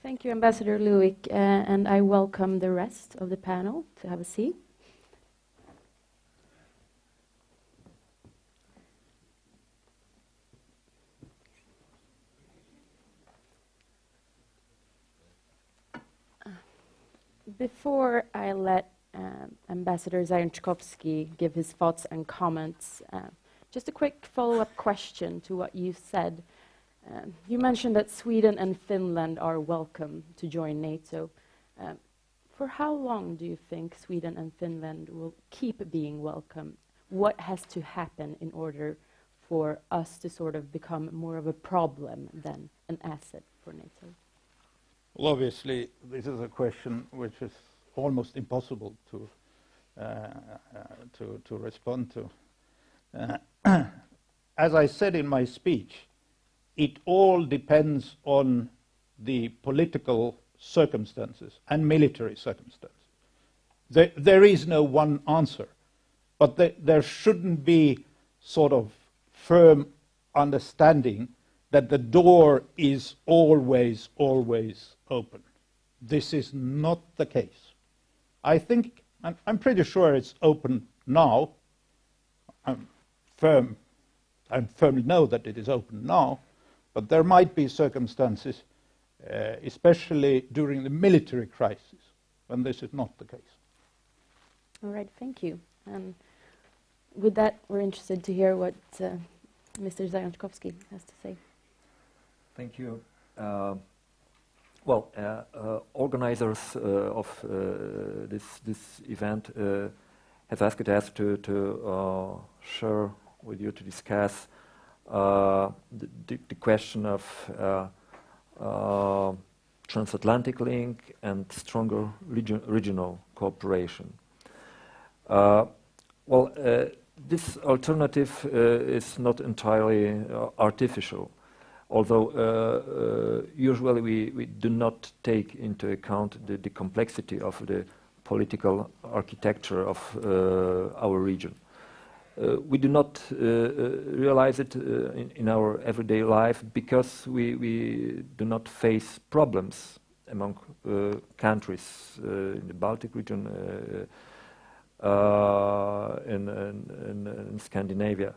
Thank you, Ambassador Luik, and I welcome the rest of the panel to have a seat. Before I let Ambassador Zajączkowski give his thoughts and comments, just a quick follow-up question to what you said. You mentioned that Sweden and Finland are welcome to join NATO. For how long do you think Sweden and Finland will keep being welcome? What has to happen in order for us to sort of become more of a problem than an asset for NATO? Well, obviously, this is a question which is almost impossible to respond to. As I said in my speech, it all depends on the political circumstances and military circumstances. There is no one answer, but there shouldn't be sort of firm understanding that the door is always open. This is not the case. I think, I'm pretty sure it's open now. I firmly know that it is open now, but there might be circumstances, especially during the military crisis, when this is not the case. All right, thank you. And with that, we're interested to hear what Mr. Zajączkowski has to say. Thank you. Organizers of this event have asked us to share with you, to discuss the question of transatlantic link and stronger regional cooperation. This alternative is not entirely artificial, although usually we do not take into account the complexity of the political architecture of our region. We do not realize it in our everyday life because we do not face problems among countries in the Baltic region, in Scandinavia.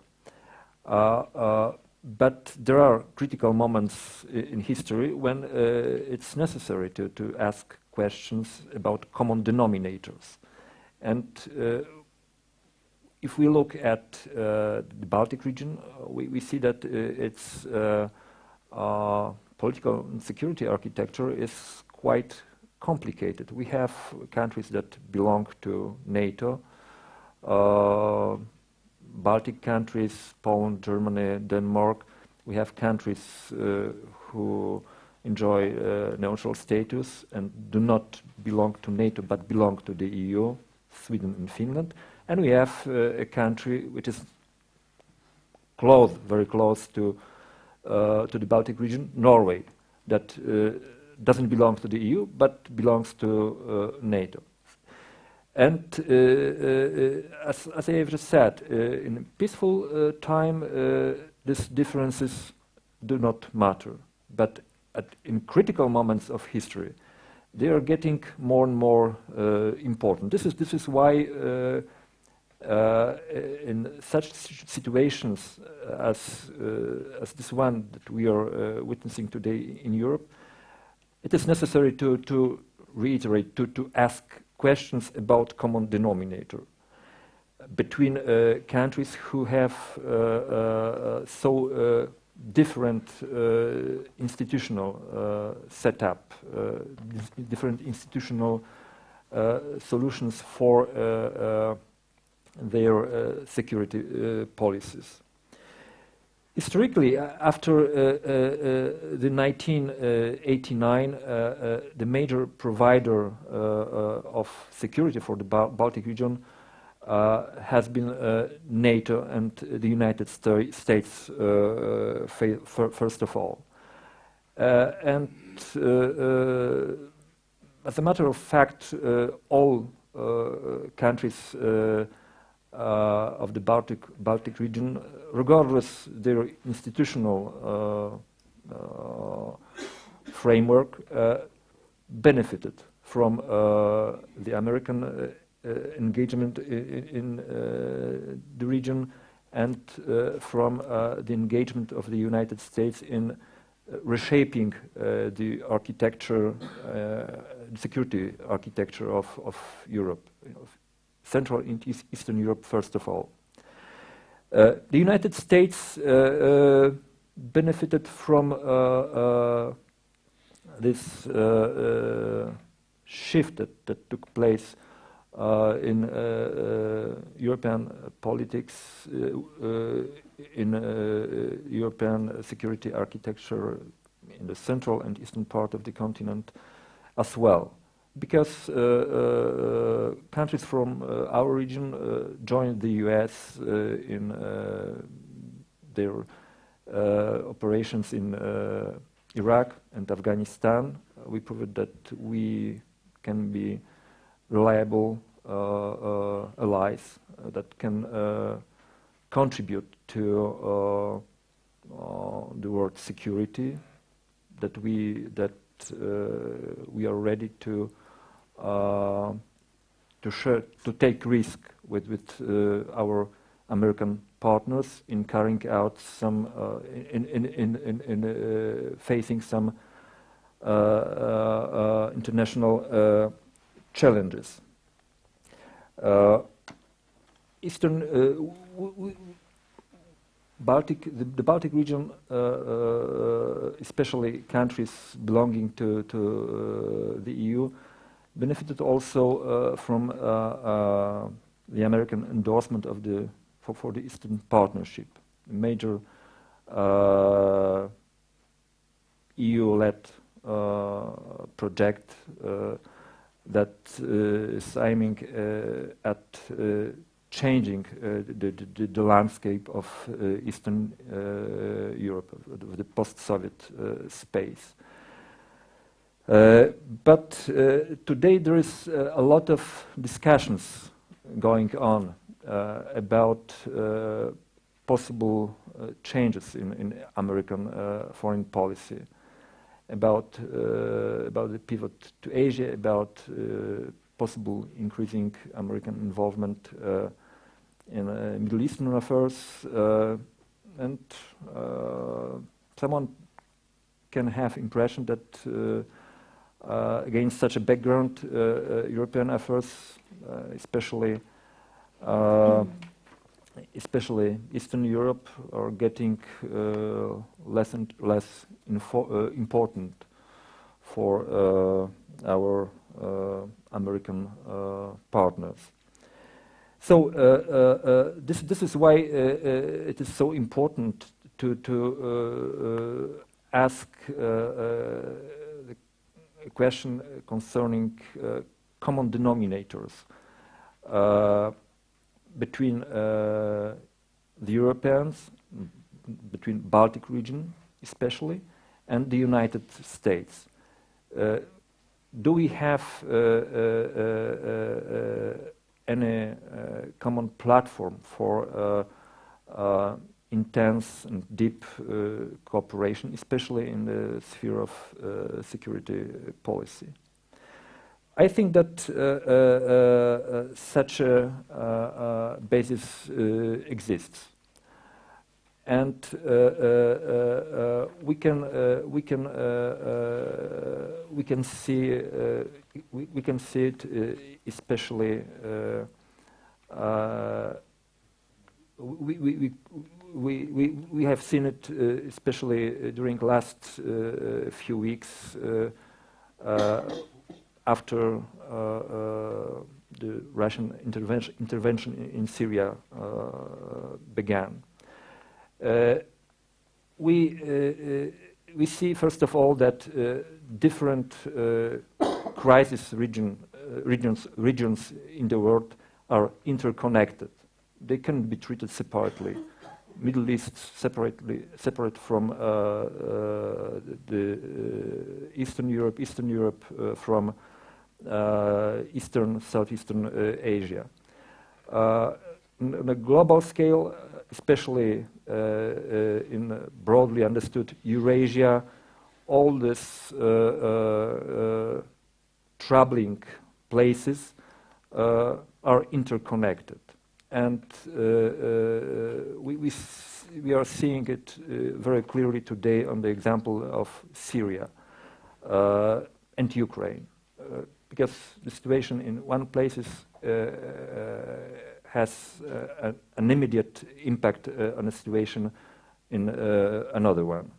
But there are critical moments in history when it's necessary to ask questions about common denominators. And if we look at the Baltic region, we see that its political and security architecture is quite complicated. We have countries that belong to NATO, Baltic countries, Poland, Germany, Denmark. We have countries who enjoy neutral status and do not belong to NATO but belong to the EU, Sweden and Finland. And we have a country which is very close to the Baltic region, Norway, that doesn't belong to the EU but belongs to NATO. And as I have just said, in a peaceful time, these differences do not matter. But in critical moments of history, they are getting more and more important. This is why in such situations as this one that we are witnessing today in Europe, it is necessary to reiterate, to ask questions about common denominator between countries who have so different institutional setup, different institutional solutions for their security policies. Historically, after the 1989, the major provider of security for the Baltic region has been NATO and the United States first of all. And as a matter of fact, all countries of the Baltic region, regardless their institutional framework, benefited from the American engagement in the region and from the engagement of the United States in reshaping the architecture, the security architecture of Europe, Central and Eastern Europe first of all. The United States benefited from this shift that took place in European politics, in European security architecture in the central and eastern part of the continent as well. Because countries from our region joined the US in their operations in Iraq and Afghanistan, we proved that we can be reliable allies that can contribute to the world security, that we are ready to take risk with our American partners in carrying out some in facing some international challenges. The Baltic region, especially countries belonging to the EU, benefited also from the American endorsement of for the Eastern Partnership, a major EU-led project that is aiming at changing the landscape of Eastern Europe, of the post-Soviet space. But today there is a lot of discussions going on about possible changes in American foreign policy, about the pivot to Asia, about possible increasing American involvement in Middle Eastern affairs, and someone can have impression that against such a background, European affairs, especially Eastern Europe, are getting less and less important for our American partners. So this is why it is so important to ask the question concerning common denominators between the Europeans, between Baltic region especially, and the United States. Do we have any common platform for intense and deep cooperation, especially in the sphere of security policy? I think that such a basis exists, and we can see it especially. We have seen it especially during last few weeks after the Russian intervention in Syria began. We see first of all that different crisis regions in the world are interconnected. They can be treated separately. Middle East separate from the Eastern Europe from Southeastern Asia. On a global scale, especially in broadly understood Eurasia, all these troubling places are interconnected. And we are seeing it very clearly today on the example of Syria and Ukraine, because the situation in one place has an immediate impact on the situation in another one.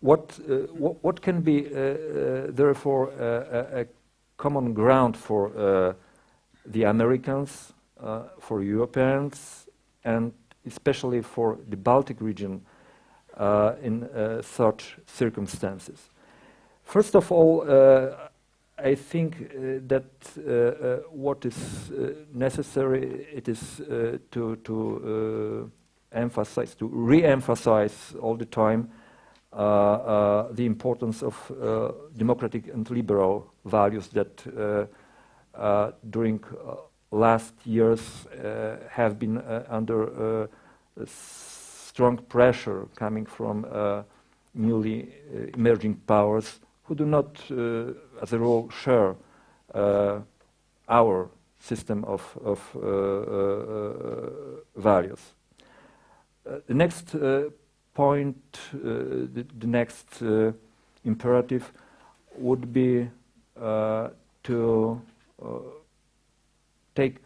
What can be therefore a common ground for the Americans, for Europeans, and especially for the Baltic region in such circumstances? First of all, I think that what is necessary, it is to emphasize, to re-emphasize all the time the importance of democratic and liberal values that during last years have been under strong pressure coming from newly emerging powers who do not, as a rule, share our system of values. The next point, the next imperative would be to take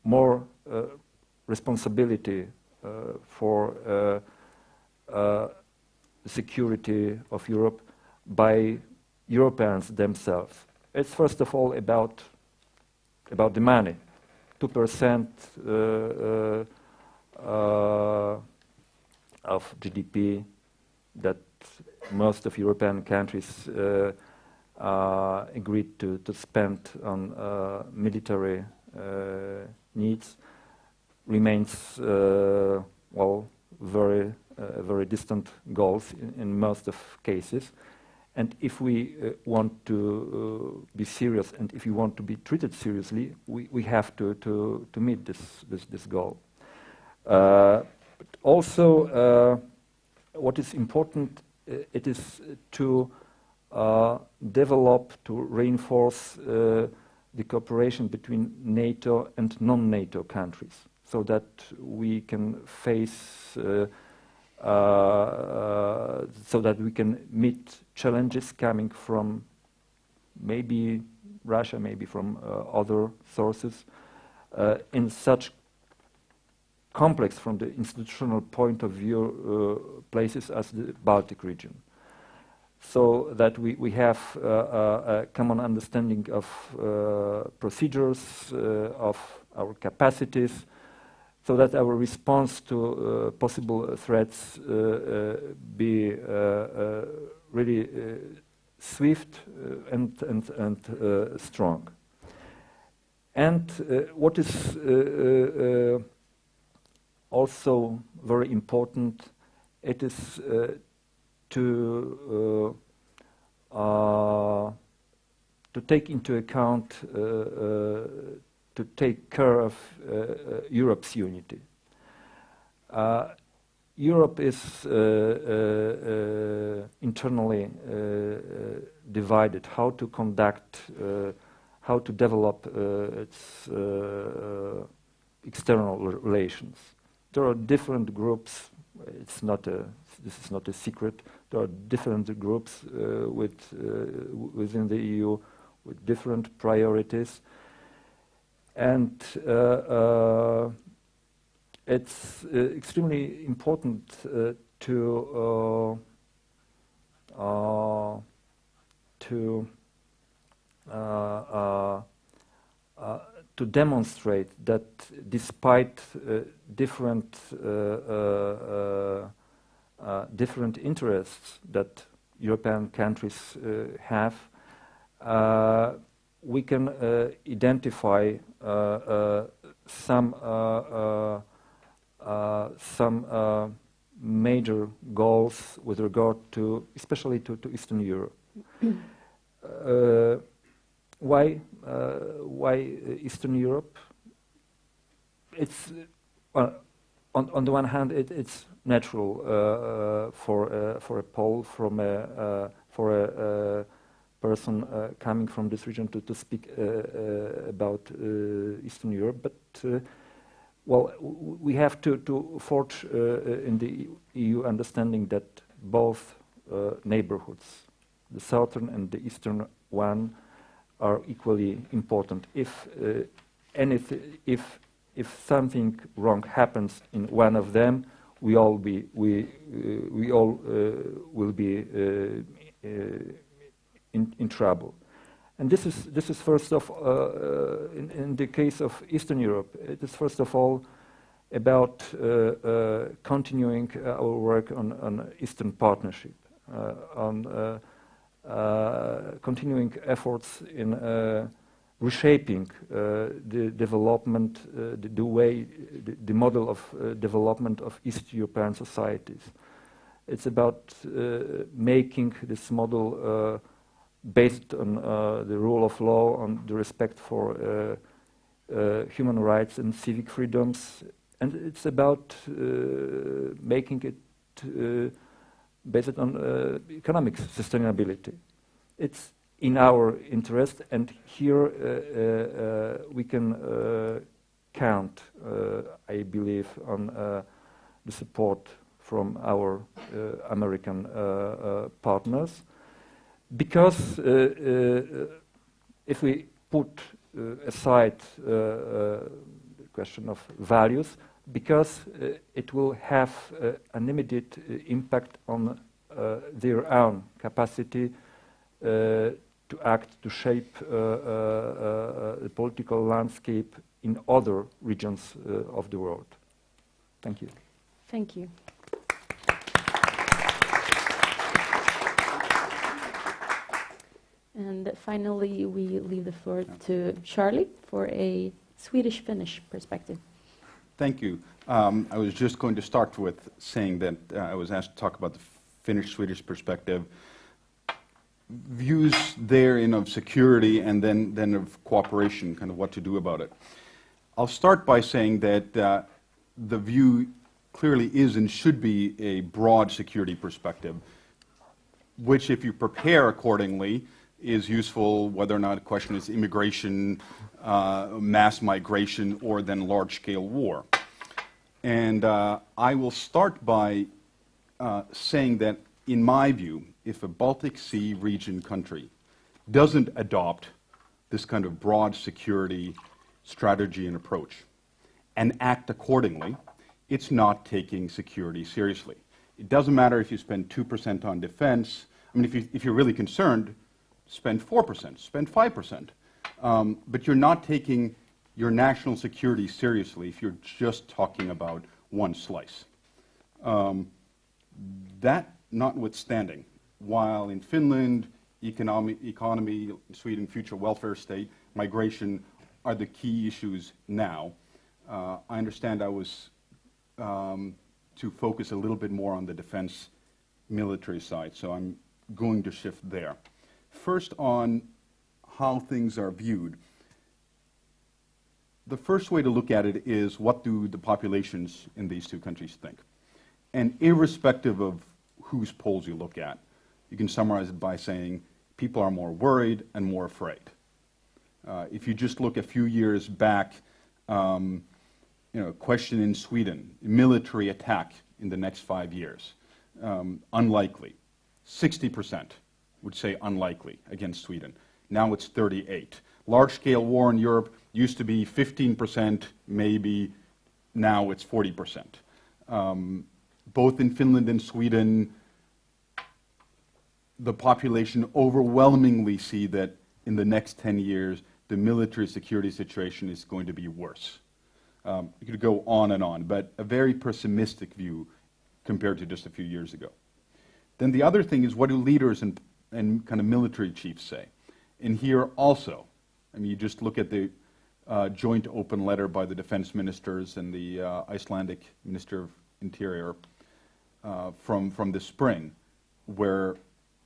more responsibility for the security of Europe by Europeans themselves. It's first of all about the money. 2% of GDP that most of European countries agreed to spend on military needs remains very distant goals in most of cases. And if we want to be serious, and if we want to be treated seriously, we have to meet this goal. But also, what is important, it is to develop, to reinforce the cooperation between NATO and non-NATO countries, so that we can face, so that we can meet challenges coming from maybe Russia, maybe from other sources, in such complex, from the institutional point of view, places as the Baltic region, so that we have a common understanding of procedures, of our capacities, so that our response to possible threats be really swift and strong. And what is also very important, it is to take into account, to take care of Europe's unity. Europe is internally divided. How to conduct, how to develop its external relations. There are different groups. This is not a secret. There are different groups within the EU with different priorities. And it's extremely important to demonstrate that despite different interests that European countries have, we can identify some major goals with regard to, especially to Eastern Europe. Why Eastern Europe? It's on the one hand, it's natural for a Pole, for a person coming from this region to speak about Eastern Europe, but well, we have to forge in the EU understanding that both neighborhoods, the southern and the eastern one, are equally important. If something wrong happens in one of them, we all will be in trouble. And this is first of in the case of Eastern Europe, it is first of all about continuing our work on Eastern Partnership, on continuing efforts in reshaping the development, the model of development of East European societies. It's about making this model based on the rule of law, on the respect for human rights and civic freedoms, and it's about making it based on economic sustainability. It's in our interest, and here we can count, I believe, on the support from our American partners, because if we put aside the question of values, because it will have an immediate impact on their own capacity to act, to shape the political landscape in other regions of the world. Thank you. Thank you. And finally, we leave the floor to Charlie for a Swedish-Finnish perspective. Thank you. I was just going to start with saying that I was asked to talk about the Finnish-Swedish perspective, views therein of security and then of cooperation, kind of what to do about it. I'll start by saying that the view clearly is and should be a broad security perspective, which if you prepare accordingly is useful, whether or not a question is immigration, mass migration, or then large-scale war. And I will start by saying that, in my view, if a Baltic Sea region country doesn't adopt this kind of broad security strategy and approach and act accordingly, it's not taking security seriously. It doesn't matter if you spend 2% on defense. I mean, if you're really concerned, spend 4%, spend 5%. But you're not taking your national security seriously if you're just talking about one slice. That notwithstanding, while in Finland, economy, Sweden, future welfare state, migration are the key issues now, I understand I was to focus a little bit more on the defense military side, so I'm going to shift there. First, on how things are viewed. The first way to look at it is, what do the populations in these two countries think? And irrespective of whose polls you look at, you can summarize it by saying people are more worried and more afraid. If you just look a few years back, question in Sweden, military attack in the next 5 years, unlikely. 60% would say unlikely against Sweden. Now it's 38. Large-scale war in Europe used to be 15%, maybe. Now it's 40%. Both in Finland and Sweden, the population overwhelmingly see that in the next 10 years, the military security situation is going to be worse. You could go on and on, but a very pessimistic view compared to just a few years ago. Then the other thing is, what do leaders and kind of military chiefs say? And here also, I mean, you just look at the joint open letter by the defense ministers and the Icelandic Minister of Interior from the spring, where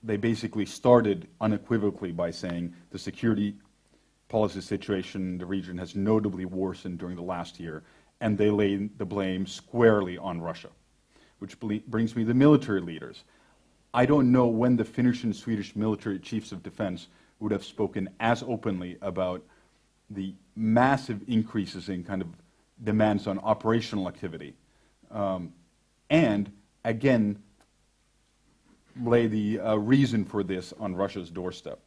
they basically started unequivocally by saying the security policy situation in the region has notably worsened during the last year, and they lay the blame squarely on Russia, which brings me to the military leaders. I don't know when the Finnish and Swedish military chiefs of defense would have spoken as openly about the massive increases in kind of demands on operational activity. And again, lay the reason for this on Russia's doorstep.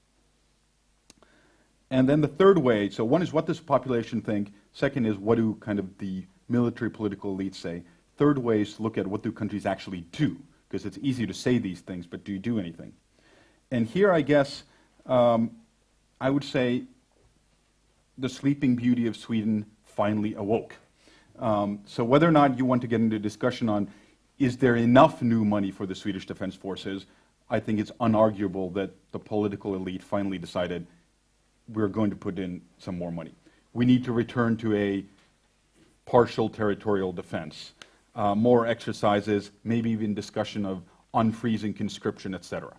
And then the third way, so one is what does the population think? Second is what do kind of the military political elites say? Third way is to look at what do countries actually do? Because it's easy to say these things, but do you do anything? And here, I guess, I would say the sleeping beauty of Sweden finally awoke. So whether or not you want to get into a discussion on is there enough new money for the Swedish Defense Forces, I think it's unarguable that the political elite finally decided we're going to put in some more money. We need to return to a partial territorial defense, more exercises, maybe even discussion of unfreezing conscription, etc.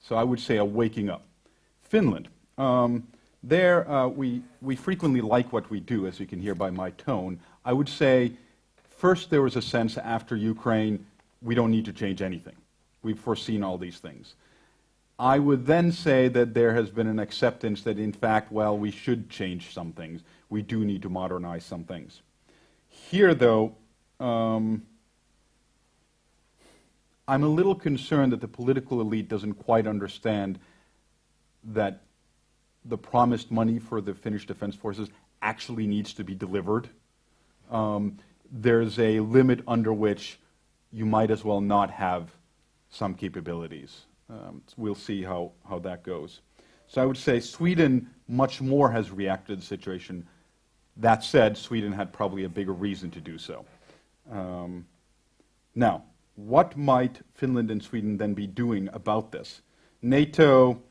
So I would say a waking up. Finland. We frequently like what we do, as you can hear by my tone. I would say, first there was a sense after Ukraine, we don't need to change anything. We've foreseen all these things. I would then say that there has been an acceptance that, in fact, well, we should change some things. We do need to modernize some things. Here, though, I'm a little concerned that the political elite doesn't quite understand that the promised money for the Finnish Defense Forces actually needs to be delivered. There's a limit under which you might as well not have some capabilities. We'll see how that goes. So I would say Sweden much more has reacted to the situation. That said, Sweden had probably a bigger reason to do so. Now, what might Finland and Sweden then be doing about this? NATO,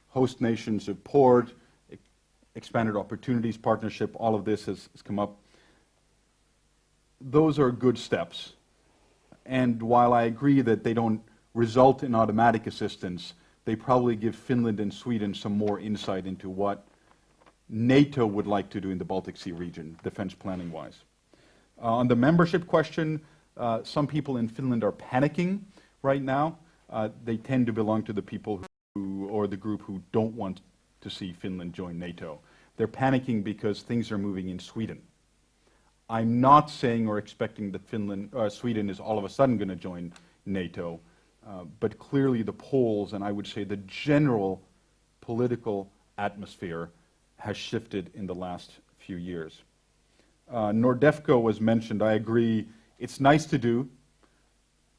host nation support, expanded opportunities partnership, all of this has come up. Those are good steps. And while I agree that they don't result in automatic assistance, they probably give Finland and Sweden some more insight into what NATO would like to do in the Baltic Sea region, defense planning-wise. On the membership question, some people in Finland are panicking right now. They tend to belong to the people who, or the group who don't want to see Finland join NATO. They're panicking because things are moving in Sweden. I'm not saying or expecting that Sweden is all of a sudden going to join NATO, but clearly the polls, and I would say the general political atmosphere, has shifted in the last few years. Nordefco was mentioned. I agree. It's nice to do.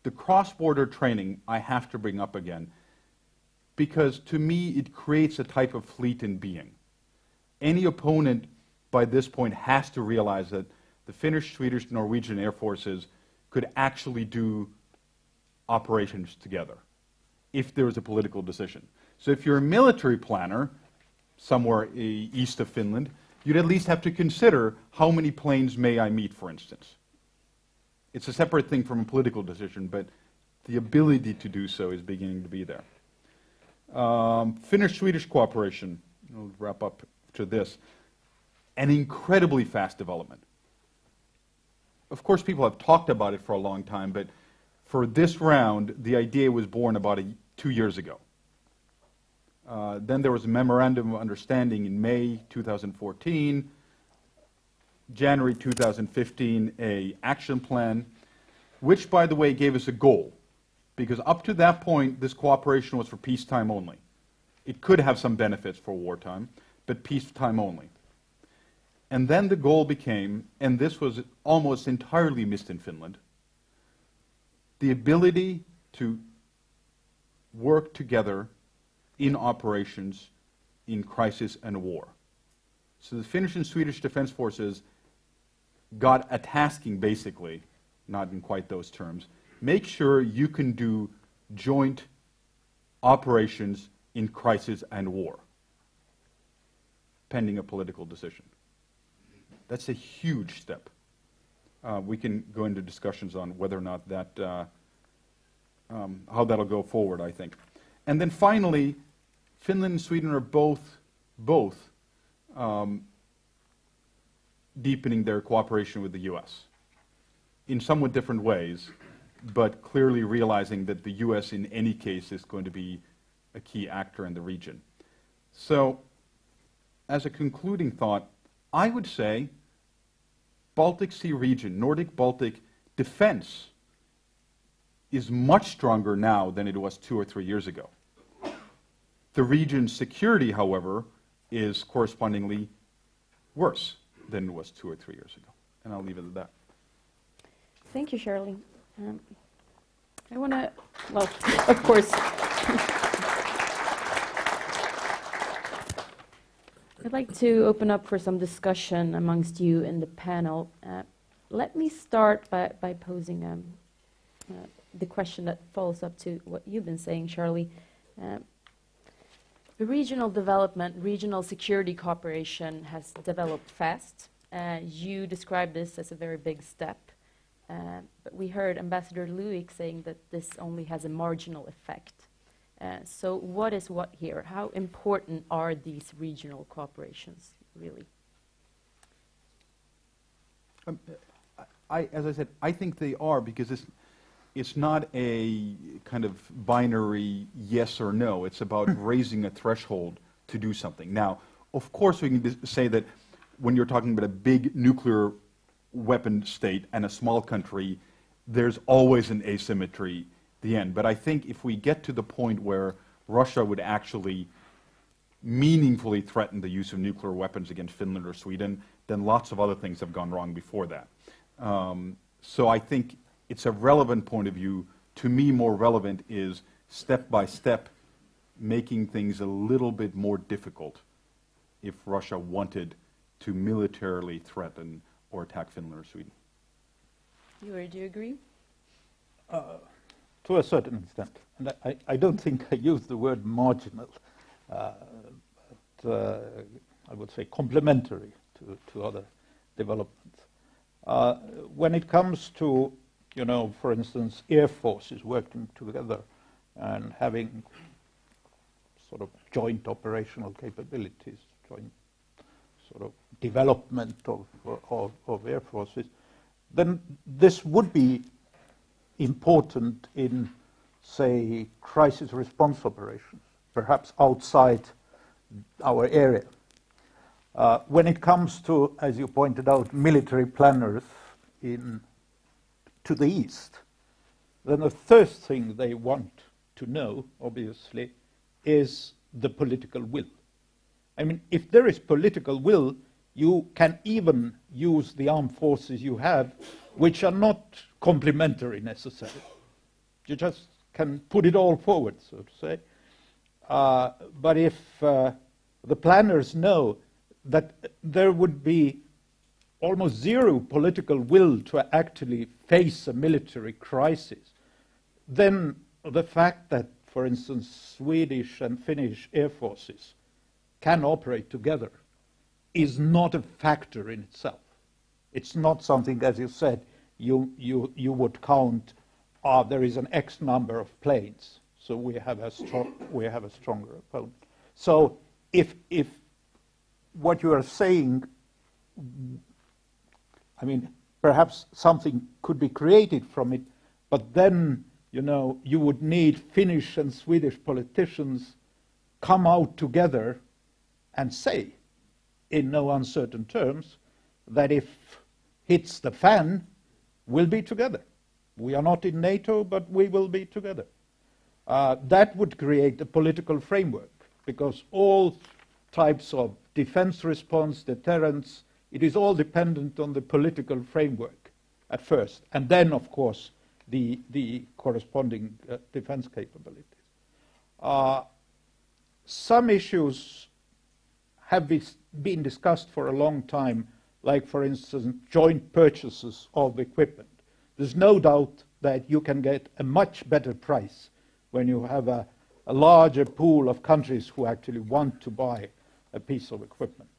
The cross-border training I have to bring up again, because to me it creates a type of fleet in being. Any opponent by this point has to realize that the Finnish, Swedish, Norwegian air forces could actually do operations together if there was a political decision. So if you're a military planner somewhere east of Finland, you'd at least have to consider how many planes may I meet, for instance. It's a separate thing from a political decision, but the ability to do so is beginning to be there. Finnish-Swedish cooperation, I'll wrap up to this, an incredibly fast development. Of course, people have talked about it for a long time, but for this round, the idea was born about 2 years ago. Then there was a memorandum of understanding in May 2014, January 2015, a action plan, which, by the way, gave us a goal. Because up to that point, this cooperation was for peacetime only. It could have some benefits for wartime, but peacetime only. And then the goal became, and this was almost entirely missed in Finland, the ability to work together in operations in crisis and war. So the Finnish and Swedish Defense Forces got a tasking, basically, not in quite those terms, make sure you can do joint operations in crisis and war, pending a political decision. That's a huge step. We can go into discussions on whether or not that, how that'll go forward, I think. And then finally, Finland and Sweden are both deepening their cooperation with the U.S. in somewhat different ways, but clearly realizing that the U.S. in any case is going to be a key actor in the region. So, as a concluding thought, I would say Baltic Sea region, Nordic-Baltic defense is much stronger now than it was 2 or 3 years ago. The region's security, however, is correspondingly worse than it was 2 or 3 years ago. And I'll leave it at that. Thank you, Shirley. I want to, well, of course, I'd like to open up for some discussion amongst you in the panel. Let me start by posing the question that follows up to what you've been saying, Shirley. The regional development, regional security cooperation has developed fast. You described this as a very big step. But we heard Ambassador Luik saying that this only has a marginal effect. So what is what here? How important are these regional cooperations, really? As I said, I think they are, because it's not a kind of binary yes or no. It's about raising a threshold to do something. Now, of course, we can say that when you're talking about a big nuclear weapon state and a small country, there's always an asymmetry at the end. But I think if we get to the point where Russia would actually meaningfully threaten the use of nuclear weapons against Finland or Sweden, then lots of other things have gone wrong before that. So I think it's a relevant point of view. To me, more relevant is step by step making things a little bit more difficult if Russia wanted to militarily threaten or attack Finland or Sweden. Do you agree? To a certain extent. And I don't think I use the word marginal, but I would say complementary to other developments. When it comes to, for instance, air forces working together and having sort of joint operational capabilities, joint sort of development of air forces, then this would be important in, say, crisis response operations, perhaps outside our area. When it comes to, as you pointed out, military planners to the east, then the first thing they want to know, obviously, is the political will. I mean, if there is political will, you can even use the armed forces you have, which are not complementary necessarily. You just can put it all forward, so to say. But if the planners know that there would be almost zero political will to actually face a military crisis, then the fact that, for instance, Swedish and Finnish air forces can operate together is not a factor in itself. It's not something, as you said, you would count, there is an X number of planes, so we have a stronger opponent. So if what you are saying, I mean, perhaps something could be created from it, but then, you would need Finnish and Swedish politicians come out together and say, in no uncertain terms, that if hits the fan, we'll be together. We are not in NATO, but we will be together. That would create a political framework, because all types of defense response, deterrence, it is all dependent on the political framework at first, and then, of course, the corresponding defense capabilities. Some issues have been discussed for a long time, like, for instance, joint purchases of equipment. There's no doubt that you can get a much better price when you have a larger pool of countries who actually want to buy a piece of equipment.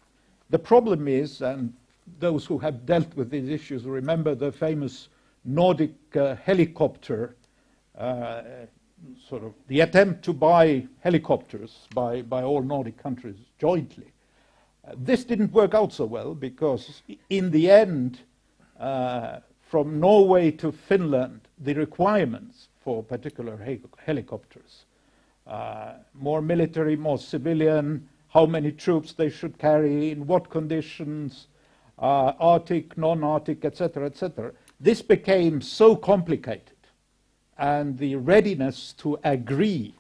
The problem is, and those who have dealt with these issues remember the famous Nordic helicopter, the attempt to buy helicopters by all Nordic countries jointly. This didn't work out so well, because in the end, from Norway to Finland, the requirements for particular helicopters, more military, more civilian, how many troops they should carry, in what conditions, Arctic, non-Arctic, etc., etc. This became so complicated, and the readiness to agree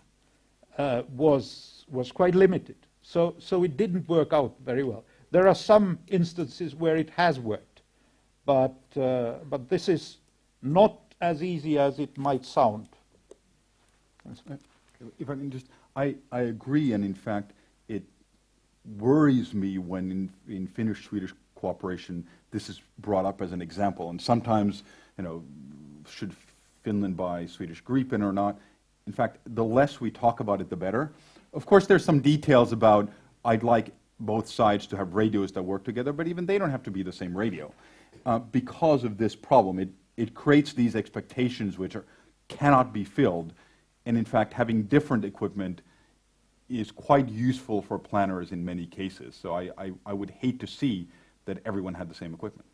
was quite limited. So it didn't work out very well. There are some instances where it has worked, but this is not as easy as it might sound. If I can just, I agree, and in fact, it worries me when in Finnish-Swedish cooperation this is brought up as an example. And sometimes, should Finland buy Swedish Gripen or not? In fact, the less we talk about it, the better. Of course, there's some details about I'd like both sides to have radios that work together, but even they don't have to be the same radio. Because of this problem, it creates these expectations which cannot be filled. And in fact, having different equipment is quite useful for planners in many cases. So I would hate to see that everyone had the same equipment.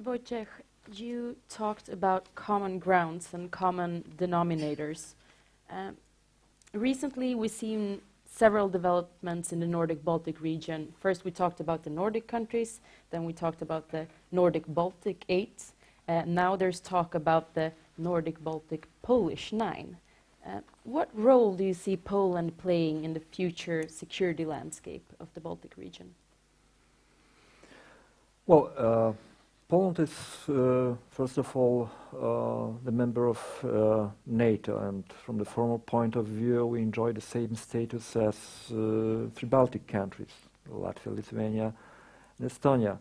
Wojciech, you talked about common grounds and common denominators. Recently, we've seen several developments in the Nordic-Baltic region. First, we talked about the Nordic countries, then we talked about the Nordic-Baltic 8. Now there's talk about the Nordic-Baltic-Polish 9. What role do you see Poland playing in the future security landscape of the Baltic region? Well, Poland is, first of all, the member of NATO, and from the formal point of view, we enjoy the same status as three Baltic countries, Latvia, Lithuania, and Estonia.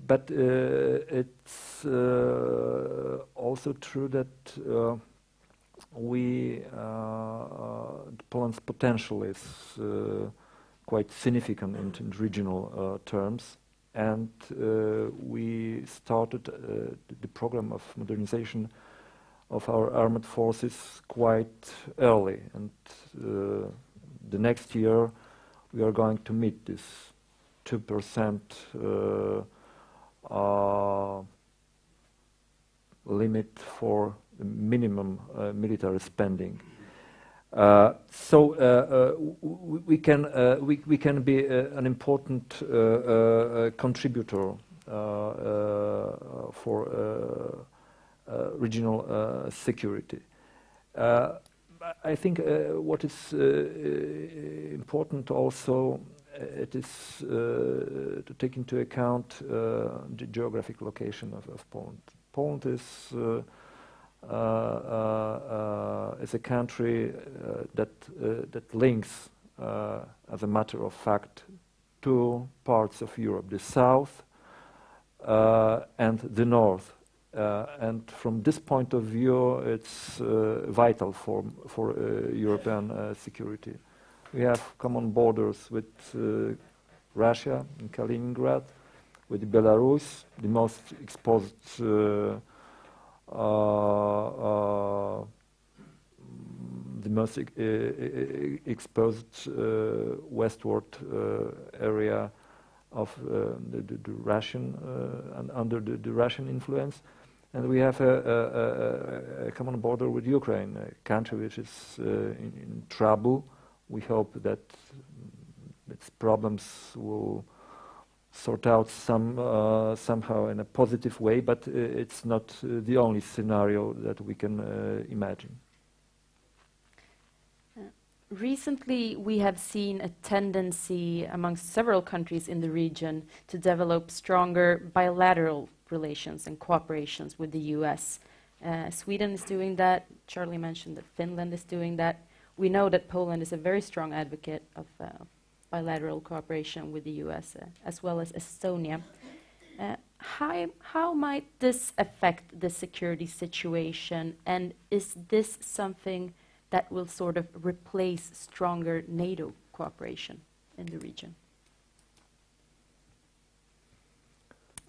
But it's also true that Poland's potential is quite significant in regional terms. And we started the program of modernization of our armed forces quite early. And the next year we are going to meet this 2% limit for the minimum military spending. So we can be an important contributor for regional security. I think what is important also it is to take into account the geographic location of Poland. Poland is a country that links, as a matter of fact, two parts of Europe: the south and the north. And from this point of view, it's vital for European security. We have common borders with Russia in Kaliningrad, with Belarus, the most exposed westward area of the Russian and under the Russian influence, and we have a common border with Ukraine, a country which is in trouble. We hope that its problems will sort out somehow in a positive way, but it's not the only scenario that we can imagine. Recently, we have seen a tendency amongst several countries in the region to develop stronger bilateral relations and cooperations with the US. Sweden is doing that. Charlie mentioned that Finland is doing that. We know that Poland is a very strong advocate of bilateral cooperation with the US, as well as Estonia. How might this affect the security situation, and is this something that will sort of replace stronger NATO cooperation in the region?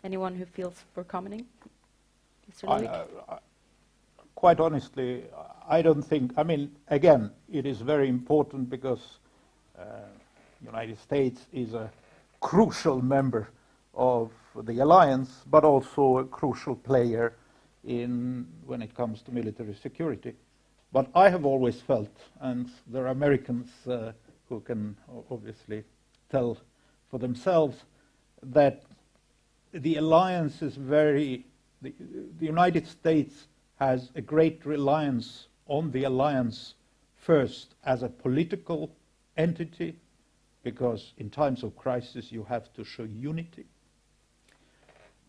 Anyone who feels for commenting? Mr. Levik? Quite honestly, I don't think, I mean, again, it is very important because United States is a crucial member of the alliance, but also a crucial player when it comes to military security. But I have always felt, and there are Americans who can obviously tell for themselves that the alliance is the United States has a great reliance on the alliance first as a political entity, because in times of crisis you have to show unity.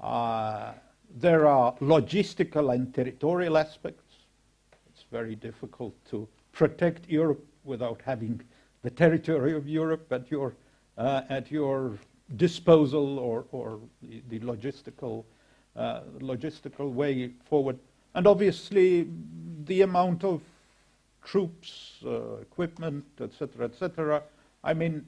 There are logistical and territorial aspects. It's very difficult to protect Europe without having the territory of Europe at your disposal, or the logistical way forward. And obviously the amount of troops, equipment, etc., etc. I mean,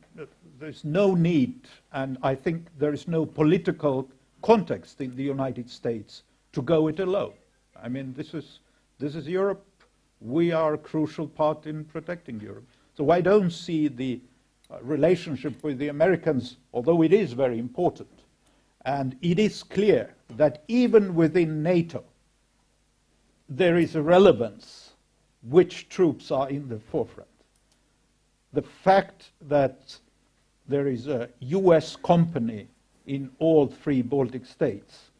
there's no need, and I think there is no political context in the United States to go it alone. I mean, this is Europe. We are a crucial part in protecting Europe. So I don't see the relationship with the Americans, although it is very important. And it is clear that even within NATO, there is a relevance which troops are in the forefront. The fact that there is a US company in all 3 Baltic states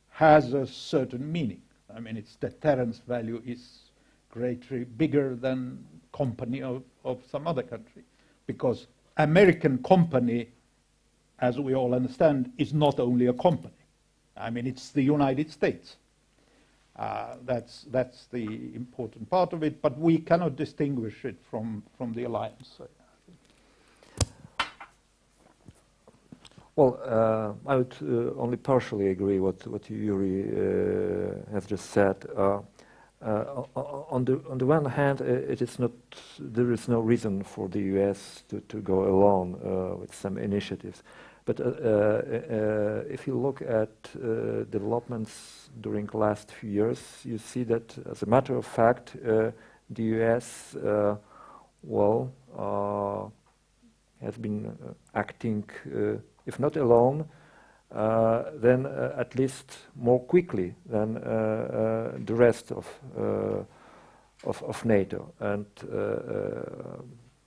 has a certain meaning. I mean, its deterrence value is greatly bigger than company of some other country, because American company, as we all understand, is not only a company. I mean, it's the United States. That's the important part of it, but we cannot distinguish it from the alliance. Well, I would only partially agree what Yuri has just said. On the one hand, there is no reason for the US to go alone with some initiatives. But if you look at developments during the last few years, you see that, as a matter of fact, the US, has been acting, if not alone, then at least more quickly than the rest of NATO. And the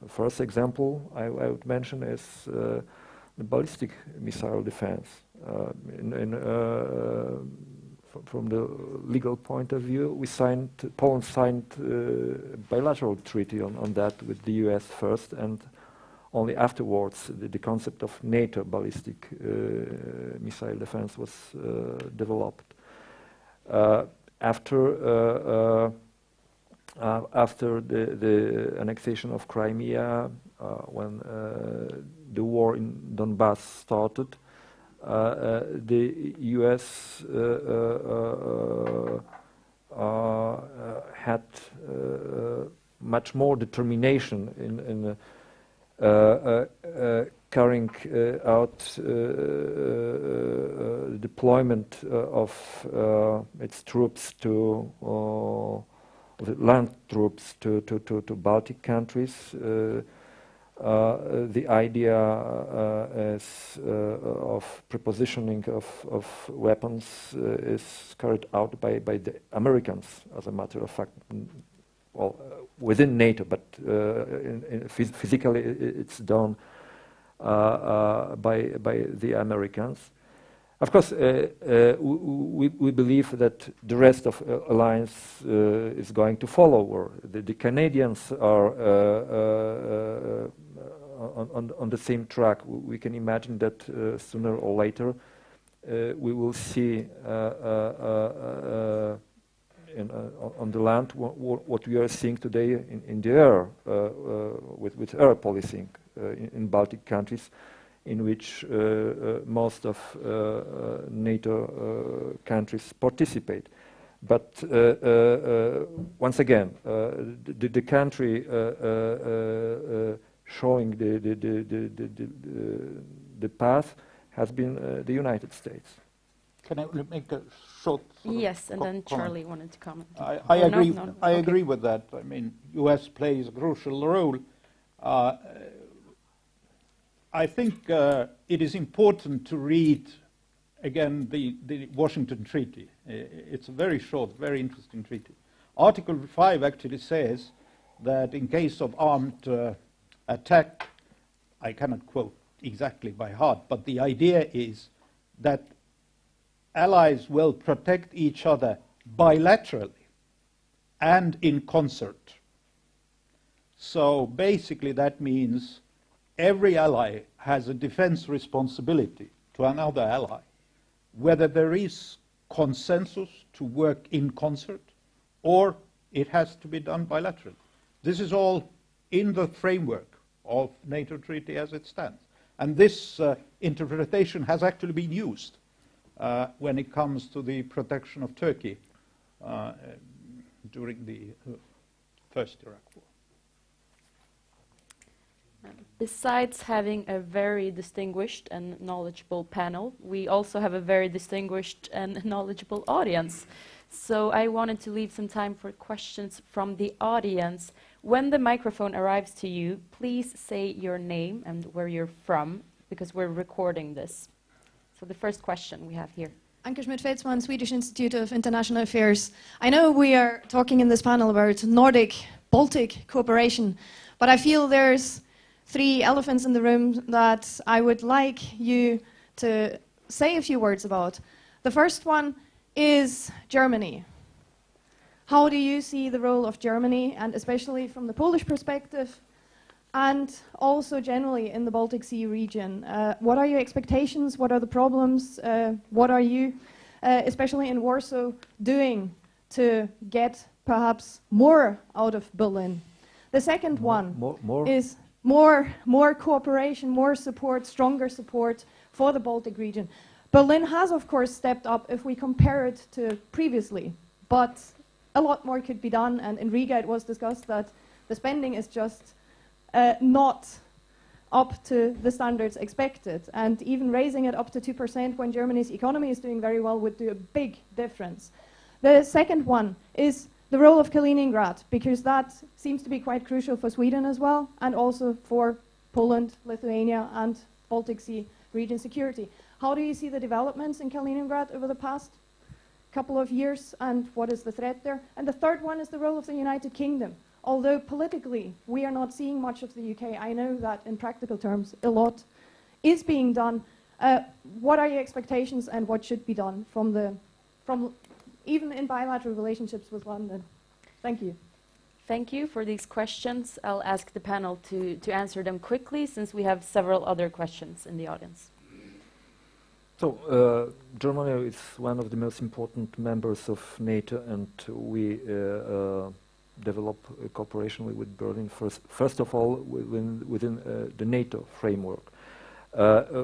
first example I would mention is the ballistic missile defense. From the legal point of view, Poland signed a bilateral treaty on that with the US first, and only afterwards the concept of NATO ballistic missile defense was developed. After the annexation of Crimea, when the war in Donbass started, the US had much more determination in carrying out deployment of its troops the land troops to Baltic countries. The idea is of prepositioning of weapons is carried out by the Americans, as a matter of fact. Well, within NATO, but physically it's done by the Americans. Of course, we believe that the rest of alliance is going to follow. Or the Canadians are on the same track. We can imagine that sooner or later we will see on the land what we are seeing today in the air with air policing in Baltic countries, in which most of NATO countries participate. But once again, the country showing the path has been the United States. Can I make a short? Yes, and then Charlie wanted to comment. I agree. No. I Okay. agree with that. I mean, U.S. plays a crucial role. I think it is important to read again the Washington Treaty. It's a very short, very interesting treaty. Article 5 actually says that in case of armed attack, I cannot quote exactly by heart, but the idea is that allies will protect each other bilaterally and in concert. So basically that means every ally has a defense responsibility to another ally, whether there is consensus to work in concert or it has to be done bilaterally. This is all in the framework of NATO treaty as it stands. And this interpretation has actually been used when it comes to the protection of Turkey during the first Iraq War. Besides having a very distinguished and knowledgeable panel, we also have a very distinguished and knowledgeable audience. So I wanted to leave some time for questions from the audience. When the microphone arrives to you, please say your name and where you're from, because we're recording this. So the first question we have here. Anke Schmidt-Veldsman, Swedish Institute of International Affairs. I know we are talking in this panel about Nordic-Baltic cooperation, but I feel there's three elephants in the room that I would like you to say a few words about. The first one is Germany. How do you see the role of Germany, and especially from the Polish perspective, and also generally in the Baltic Sea region? What are your expectations? What are the problems? What are you, especially in Warsaw, doing to get perhaps more out of Berlin? The second one is more cooperation, more support, stronger support for the Baltic region. Berlin has, of course, stepped up if we compare it to previously, but a lot more could be done, and in Riga it was discussed that the spending is just not up to the standards expected, and even raising it up to 2% when Germany's economy is doing very well would do a big difference. The second one is the role of Kaliningrad, because that seems to be quite crucial for Sweden as well, and also for Poland, Lithuania, and Baltic Sea region security. How do you see the developments in Kaliningrad over the past couple of years, and what is the threat there? And the third one is the role of the United Kingdom. Although politically we are not seeing much of the UK, I know that in practical terms a lot is being done. What are your expectations, and what should be done from even in bilateral relationships with London? Thank you. Thank you for these questions. I'll ask the panel to answer them quickly, since we have several other questions in the audience. So, Germany is one of the most important members of NATO, and we develop a cooperation with Berlin first of all within the NATO framework.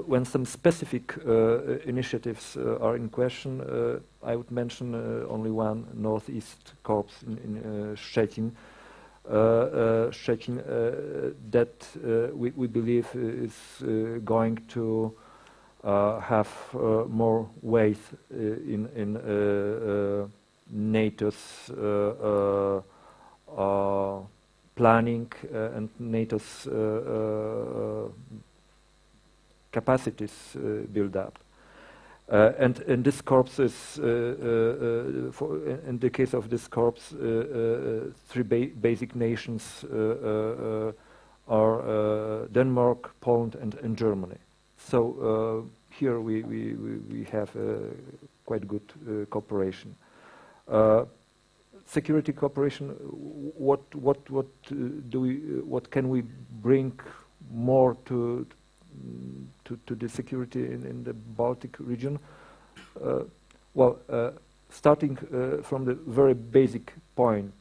When some specific initiatives are in question, I would mention only one, Northeast Corps in Szczecin. Szczecin that we believe is going to have more weight in NATO's planning and NATO's capacities build up. And this corps is, in the case of this corps, three basic nations are Denmark, Poland, and Germany. So here we have quite good cooperation. Security cooperation. What can we bring more to the security in the Baltic region? Starting from the very basic point,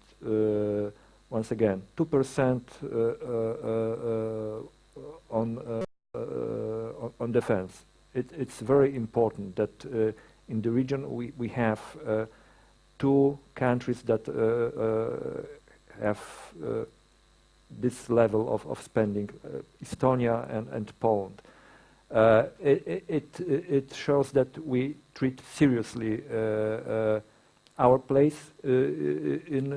once again, 2% on defense. It's very important that in the region we have two countries that have this level of spending, Estonia and Poland. It shows that we treat seriously our place in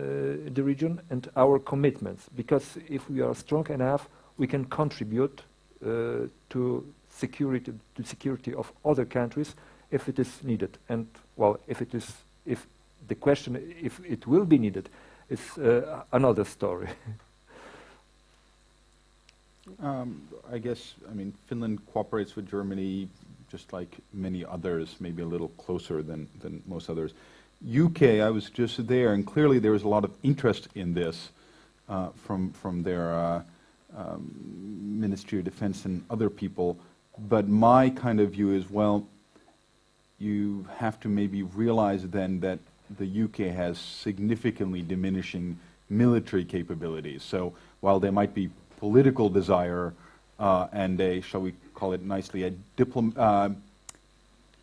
the region and our commitments, because if we are strong enough, we can contribute to security of other countries if it is needed. And well, if the question if it will be needed is another story. I guess, I mean, Finland cooperates with Germany just like many others, maybe a little closer than most others. UK, I was just there, and clearly there was a lot of interest in this from their Ministry of Defense and other people. But my kind of view is, well, you have to maybe realize then that the UK has significantly diminishing military capabilities. So while there might be political desire and a, shall we call it nicely, a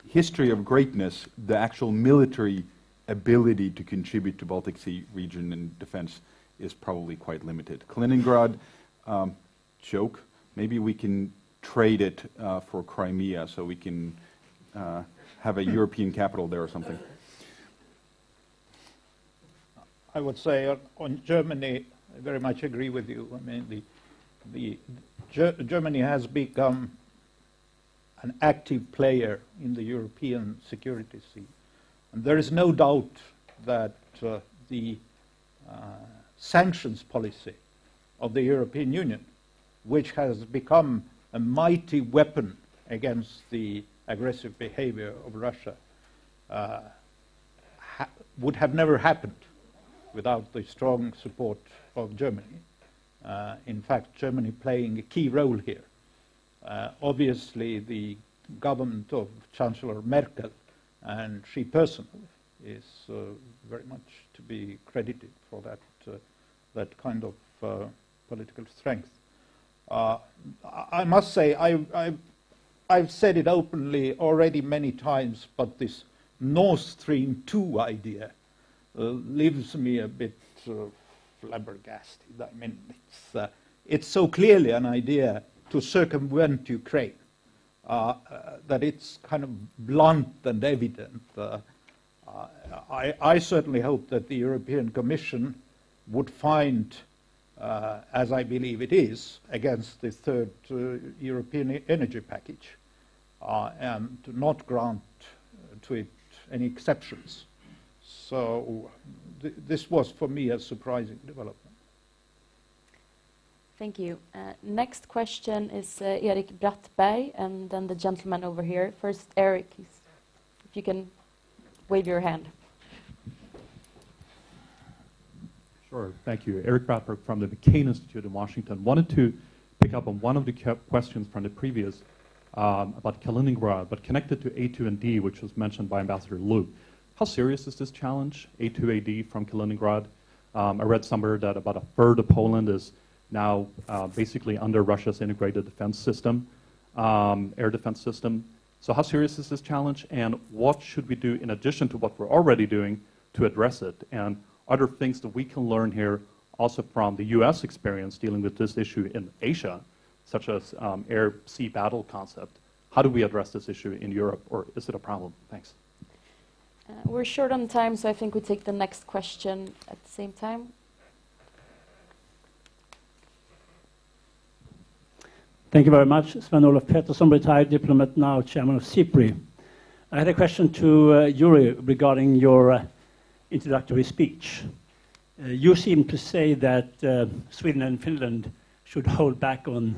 history of greatness, the actual military ability to contribute to Baltic Sea region and defense is probably quite limited. Kaliningrad, joke, maybe we can trade it for Crimea so we can have a European capital there or something. I would say on Germany, I very much agree with you. I mean, Germany has become an active player in the European security scene. And there is no doubt that the sanctions policy of the European Union, which has become a mighty weapon against the aggressive behavior of Russia, would have never happened without the strong support of Germany. In fact, Germany playing a key role here. Obviously, the government of Chancellor Merkel and she personally is very much to be credited for that kind of political strength. I must say, I've said it openly already many times, but this Nord Stream 2 idea leaves me a bit flabbergasted. I mean, it's so clearly an idea to circumvent Ukraine that it's kind of blunt and evident. I certainly hope that the European Commission would find, as I believe it is, against the third European energy package, and to not grant to it any exceptions. So this was, for me, a surprising development. Thank you. Next question is Erik Brattberg, and then the gentleman over here. First, Erik, if you can wave your hand. Sure, thank you. Erik Brattberg from the McCain Institute in Washington. Wanted to pick up on one of the questions from the previous about Kaliningrad, but connected to A2 and D, which was mentioned by Ambassador Liu. How serious is this challenge, A2AD from Kaliningrad? I read somewhere that about a third of Poland is now basically under Russia's integrated defense system, air defense system. So how serious is this challenge, and what should we do in addition to what we're already doing to address it? And are there things that we can learn here also from the US experience dealing with this issue in Asia, such as air-sea battle concept? How do we address this issue in Europe, or is it a problem? Thanks. We're short on time, so I think we take the next question at the same time. Thank you very much. Sven-Olof Pettersson, retired diplomat, now chairman of CIPRI. I had a question to Yuri regarding your introductory speech. You seem to say that Sweden and Finland should hold back on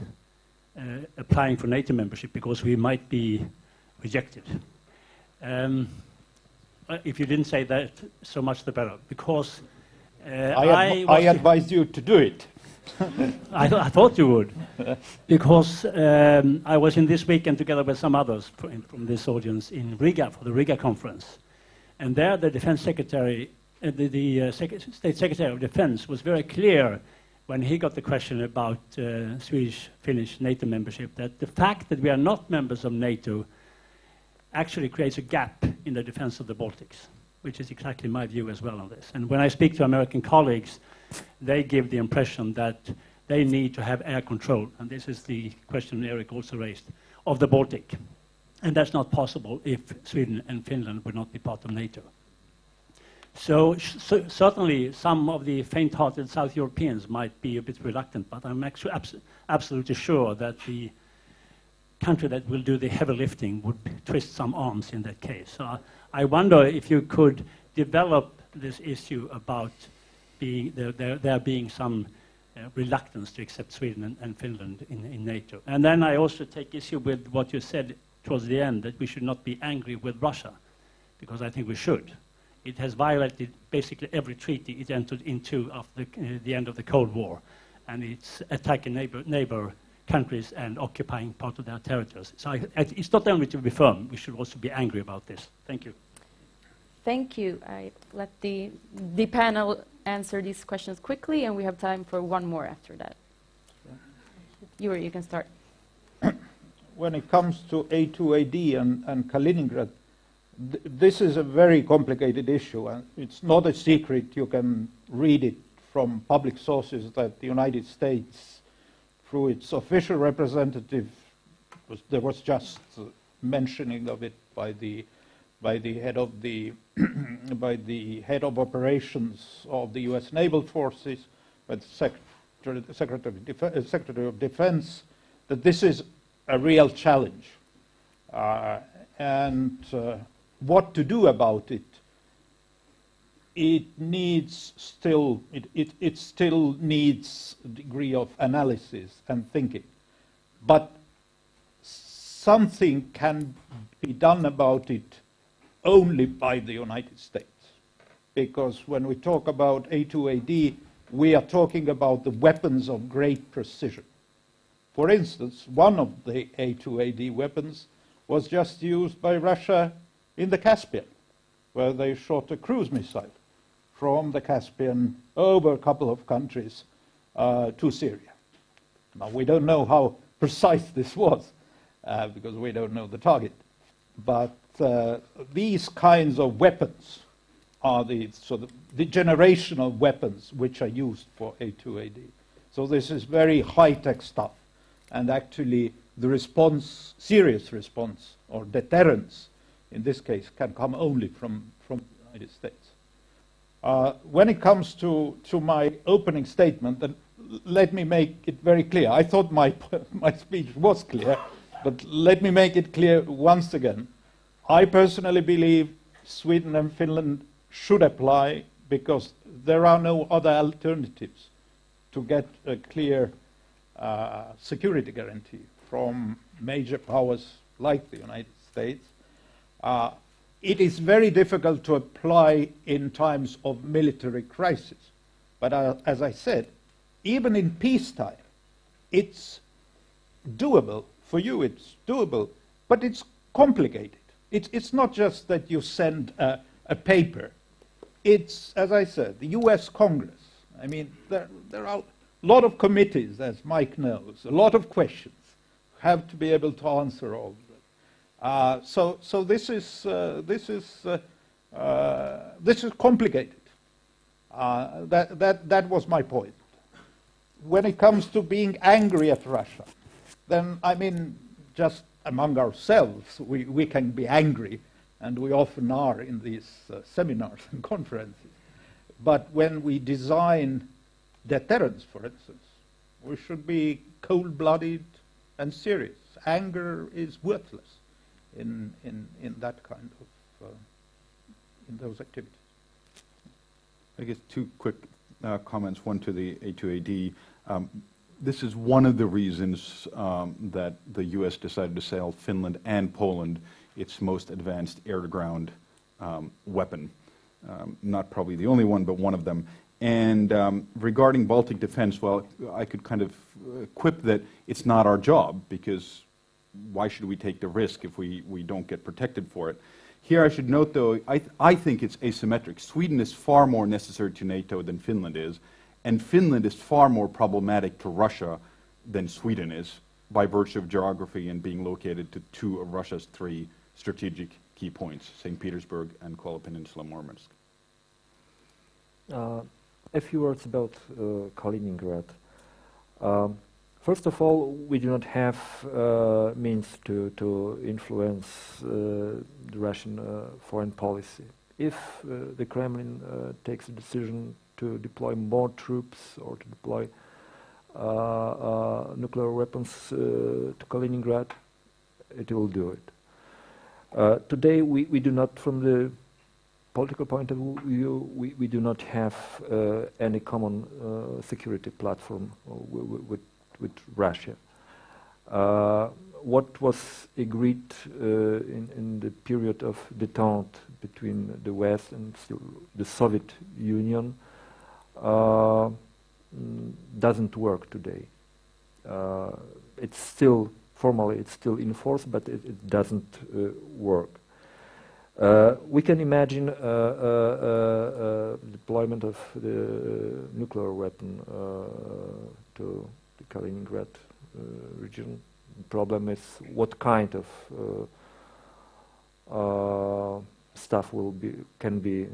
applying for NATO membership because we might be rejected. If you didn't say that, so much the better, because I advise you to do it. I thought you would, because I was in this weekend together with some others from this audience in Riga for the Riga conference, and there the defense secretary, the state secretary of defense was very clear when he got the question about Swedish-Finnish NATO membership, that the fact that we are not members of NATO actually creates a gap in the defense of the Baltics, which is exactly my view as well on this. And when I speak to American colleagues, they give the impression that they need to have air control, and this is the question Eric also raised, of the Baltic. And that's not possible if Sweden and Finland would not be part of NATO. So certainly some of the faint-hearted South Europeans might be a bit reluctant, but I'm actually absolutely sure that the country that will do the heavy lifting would twist some arms in that case. So I wonder if you could develop this issue about there being some reluctance to accept Sweden and Finland in NATO. And then I also take issue with what you said towards the end, that we should not be angry with Russia, because I think we should. It has violated basically every treaty it entered into after the end of the Cold War, and it's attacking neighbor countries and occupying part of their territories. So it's not only to be firm, we should also be angry about this. Thank you. Thank you. I let the panel answer these questions quickly, and we have time for one more after that. You can start. When it comes to A2AD and Kaliningrad, this is a very complicated issue, and it's not a secret. You can read it from public sources that the United States, through its official representative, there was just mentioning of it by the head of the by the head of operations of the U.S. Naval Forces, by the Secretary of Defense, that this is a real challenge, and what to do about it. It still needs a degree of analysis and thinking, but something can be done about it only by the United States, because when we talk about A2AD, we are talking about the weapons of great precision. For instance, one of the A2AD weapons was just used by Russia in the Caspian, where they shot a cruise missile from the Caspian over a couple of countries to Syria. Now, we don't know how precise this was, because we don't know the target. But these kinds of weapons are the generational weapons which are used for A2AD. So this is very high-tech stuff. And actually, the response, serious response, or deterrence, in this case, can come only from the United States. When it comes to my opening statement, then let me make it very clear. I thought my speech was clear, but let me make it clear once again. I personally believe Sweden and Finland should apply, because there are no other alternatives to get a clear security guarantee from major powers like the United States. It is very difficult to apply in times of military crisis. But as I said, even in peacetime, it's doable. For you, it's doable, but it's complicated. It's not just that you send a paper. It's, as I said, the US Congress. I mean, there are a lot of committees, as Mike knows, a lot of questions. Have to be able to answer all of them. So this is complicated. That was my point. When it comes to being angry at Russia, then I mean, just among ourselves, we can be angry, and we often are in these seminars and conferences. But when we design deterrence, for instance, we should be cold-blooded and serious. Anger is worthless in that kind of in those activities. I guess two quick comments. One to the A2AD. This is one of the reasons that the U.S. decided to sell Finland and Poland its most advanced air-to-ground weapon. Not probably the only one, but one of them. And regarding Baltic defense, well, I could kind of quip that it's not our job, because why should we take the risk if we don't get protected for it? Here I should note, though, I think it's asymmetric. Sweden is far more necessary to NATO than Finland is, and Finland is far more problematic to Russia than Sweden is, by virtue of geography and being located to two of Russia's three strategic key points, St. Petersburg and Kola Peninsula, Murmansk. A few words about Kaliningrad. First of all, we do not have means to influence the Russian foreign policy. If the Kremlin takes a decision to deploy more troops or to deploy nuclear weapons to Kaliningrad, it will do it. Today, we do not, from the political point of view, we do not have any common security platform with Russia. What was agreed in the period of détente between the West and the Soviet Union doesn't work today. It's still formally it's still in force, but it doesn't work. We can imagine deployment of the nuclear weapon to the Kaliningrad region. The problem is what kind of stuff can be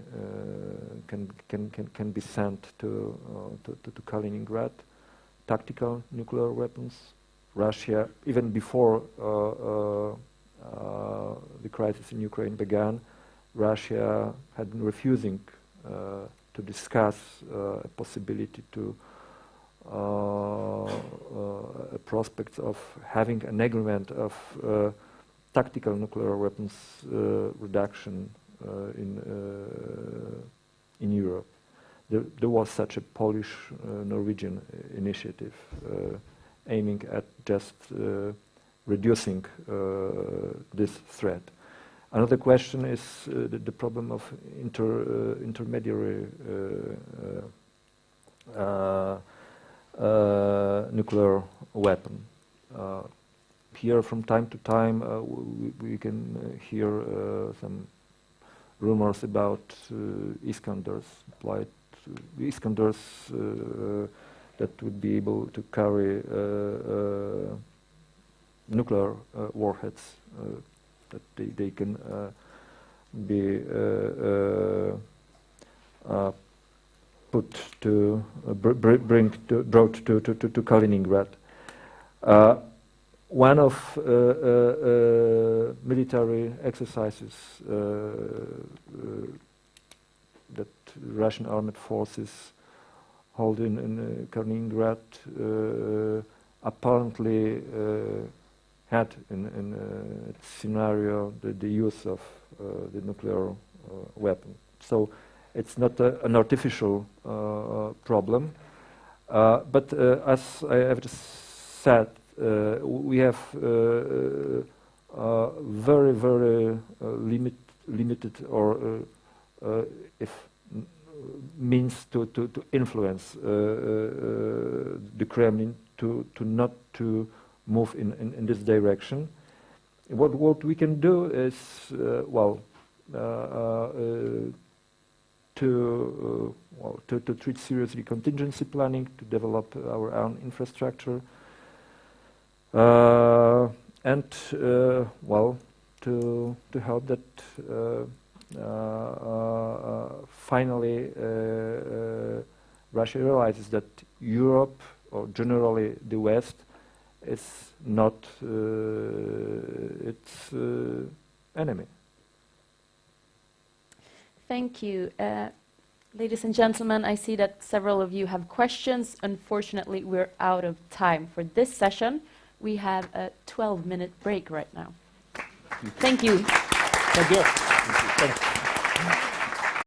sent to Kaliningrad. Tactical nuclear weapons. Russia, even before the crisis in Ukraine began, Russia had been refusing to discuss a possibility to prospects of having an agreement of tactical nuclear weapons reduction in Europe. There was such a Polish-Norwegian initiative aiming at just reducing this threat. Another question is the problem of intermediary nuclear weapon. Here, from time to time, we can hear some rumors about Iskanders, that would be able to carry nuclear warheads, that they can be brought to Kaliningrad. One of military exercises that Russian armed forces hold in Kaliningrad apparently had in its scenario the use of the nuclear weapon. So it's not an artificial problem, but as I have just said, we have very, very limited or if means to influence the Kremlin to not to move in this direction. What we can do is to treat seriously contingency planning, to develop our own infrastructure, and to help that finally Russia realizes that Europe, or generally the West, is not its enemy. Thank you. Ladies and gentlemen, I see that several of you have questions. Unfortunately, we're out of time for this session. We have a 12-minute break right now. Thank you. Thank you. Thank you.